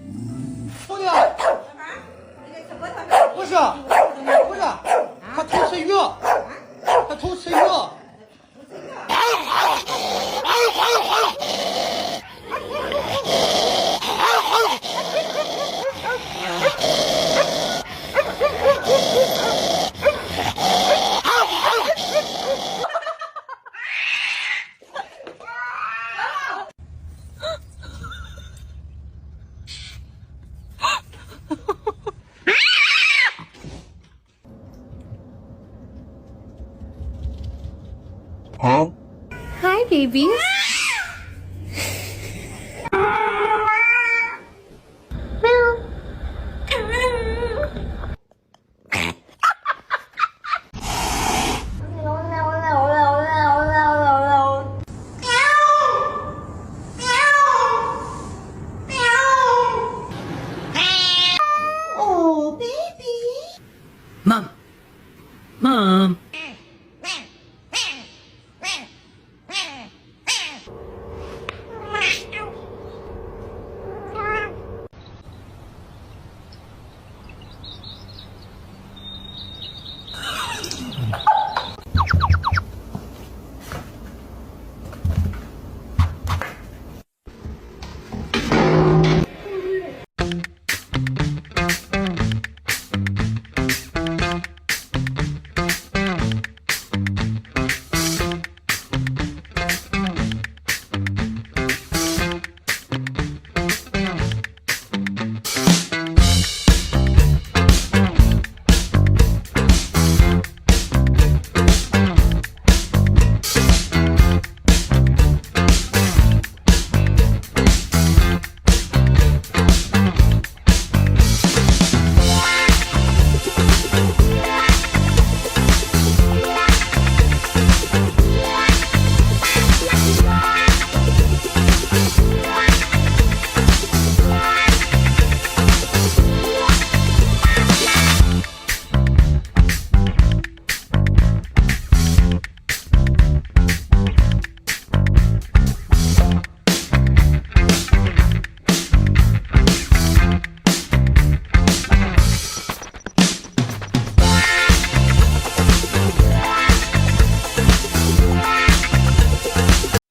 兄弟，不是，他偷吃鱼，他偷吃鱼。Hi, babies. Oh, baby. Mom.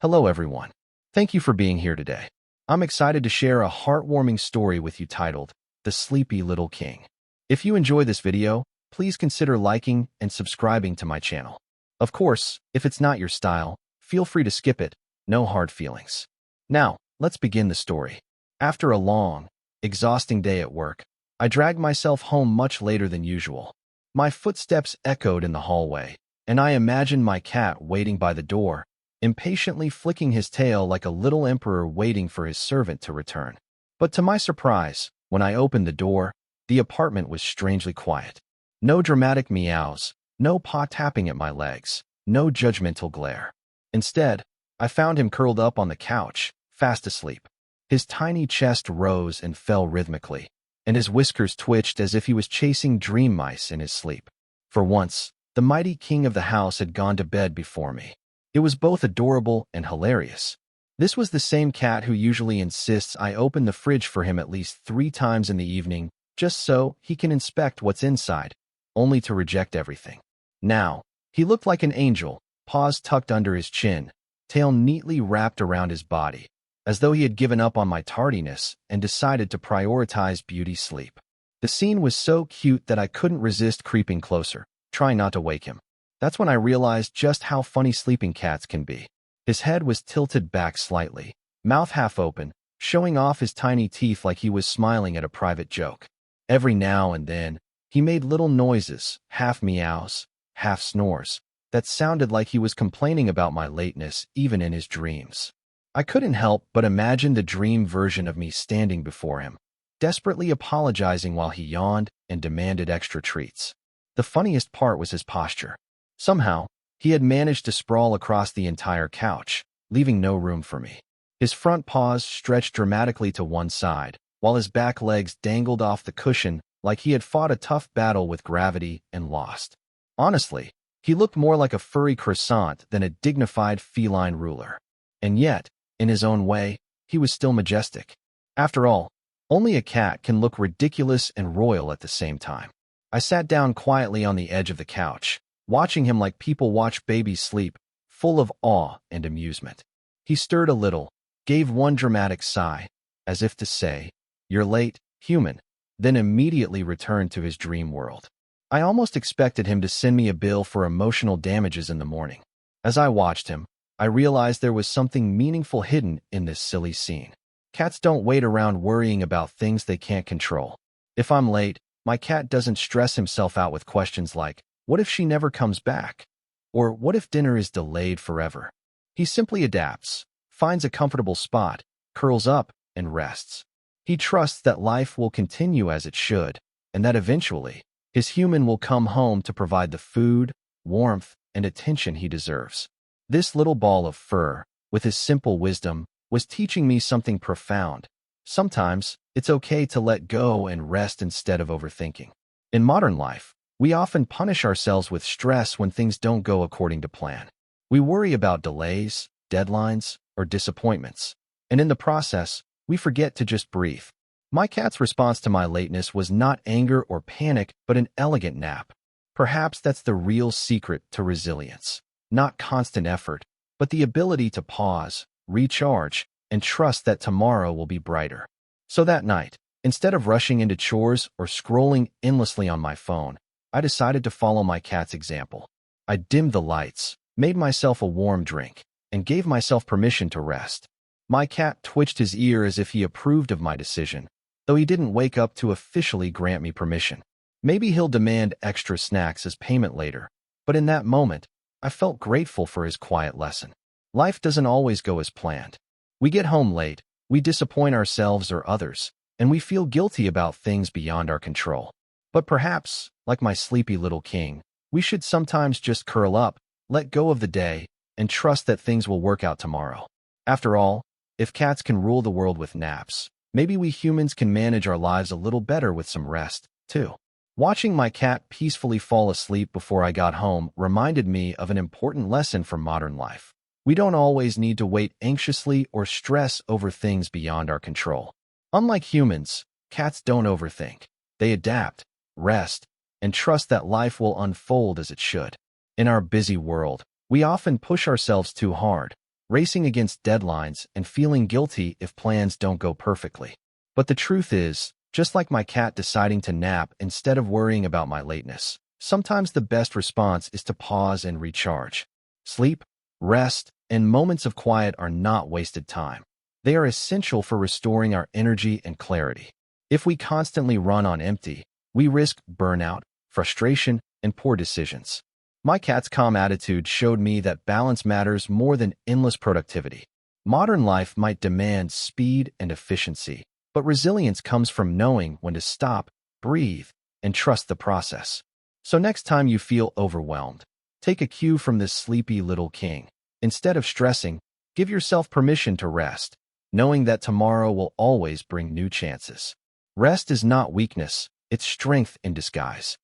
Hello everyone. Thank you for being here today. I'm excited to share a heartwarming story with you titled, The Sleepy Little King. If you enjoy this video, please consider liking and subscribing to my channel. Of course, if it's not your style, feel free to skip it, no hard feelings. Now, let's begin the story. After a long, exhausting day at work, I dragged myself home much later than usual. My footsteps echoed in the hallway, and I imagined my cat waiting by the door, impatiently flicking his tail like a little emperor waiting for his servant to return. But to my surprise, when I opened the door, the apartment was strangely quiet. No dramatic meows, no paw tapping at my legs, no judgmental glare. Instead, I found him curled up on the couch, fast asleep. His tiny chest rose and fell rhythmically, and his whiskers twitched as if he was chasing dream mice in his sleep. For once, the mighty king of the house had gone to bed before me. It was both adorable and hilarious. This was the same cat who usually insists I open the fridge for him at least 3 times in the evening, just so he can inspect what's inside, only to reject everything. Now, he looked like an angel, paws tucked under his chin, tail neatly wrapped around his body, as though he had given up on my tardiness and decided to prioritize beauty sleep. The scene was so cute that I couldn't resist creeping closer, trying not to wake him. That's when I realized just how funny sleeping cats can be. His head was tilted back slightly, mouth half open, showing off his tiny teeth like he was smiling at a private joke. Every now and then, he made little noises, half meows, half snores, that sounded like he was complaining about my lateness even in his dreams. I couldn't help but imagine the dream version of me standing before him, desperately apologizing while he yawned and demanded extra treats. The funniest part was his posture. Somehow, he had managed to sprawl across the entire couch, leaving no room for me. His front paws stretched dramatically to one side, while his back legs dangled off the cushion like he had fought a tough battle with gravity and lost. Honestly, he looked more like a furry croissant than a dignified feline ruler. And yet, in his own way, he was still majestic. After all, only a cat can look ridiculous and royal at the same time. I sat down quietly on the edge of the couch, watching him like people watch babies sleep, full of awe and amusement. He stirred a little, gave one dramatic sigh, as if to say, "You're late, human," then immediately returned to his dream world. I almost expected him to send me a bill for emotional damages in the morning. As I watched him, I realized there was something meaningful hidden in this silly scene. Cats don't wait around worrying about things they can't control. If I'm late, my cat doesn't stress himself out with questions like, "What if she never comes back?" Or "What if dinner is delayed forever?" He simply adapts, finds a comfortable spot, curls up, and rests. He trusts that life will continue as it should, and that eventually, his human will come home to provide the food, warmth, and attention he deserves. This little ball of fur, with his simple wisdom, was teaching me something profound. Sometimes, it's okay to let go and rest instead of overthinking. In modern life, we often punish ourselves with stress when things don't go according to plan. We worry about delays, deadlines, or disappointments, and in the process, we forget to just breathe. My cat's response to my lateness was not anger or panic, but an elegant nap. Perhaps that's the real secret to resilience. Not constant effort, but the ability to pause, recharge, and trust that tomorrow will be brighter. So that night, instead of rushing into chores or scrolling endlessly on my phone, I decided to follow my cat's example. I dimmed the lights, made myself a warm drink, and gave myself permission to rest. My cat twitched his ear as if he approved of my decision, though he didn't wake up to officially grant me permission. Maybe he'll demand extra snacks as payment later, but in that moment, I felt grateful for his quiet lesson. Life doesn't always go as planned. We get home late, we disappoint ourselves or others, and we feel guilty about things beyond our control. But perhaps, like my sleepy little king, we should sometimes just curl up, let go of the day, and trust that things will work out tomorrow. After all, if cats can rule the world with naps, maybe we humans can manage our lives a little better with some rest, too. Watching my cat peacefully fall asleep before I got home reminded me of an important lesson from modern life. We don't always need to wait anxiously or stress over things beyond our control. Unlike humans, cats don't overthink. They adapt, rest, and trust that life will unfold as it should. In our busy world, we often push ourselves too hard, racing against deadlines and feeling guilty if plans don't go perfectly. But the truth is, just like my cat deciding to nap instead of worrying about my lateness, sometimes the best response is to pause and recharge. Sleep, rest, and moments of quiet are not wasted time. They are essential for restoring our energy and clarity. If we constantly run on empty, we risk burnout, frustration, and poor decisions. My cat's calm attitude showed me that balance matters more than endless productivity. Modern life might demand speed and efficiency, but resilience comes from knowing when to stop, breathe, and trust the process. So next time you feel overwhelmed, take a cue from this sleepy little king. Instead of stressing, give yourself permission to rest, knowing that tomorrow will always bring new chances. Rest is not weakness, it's strength in disguise.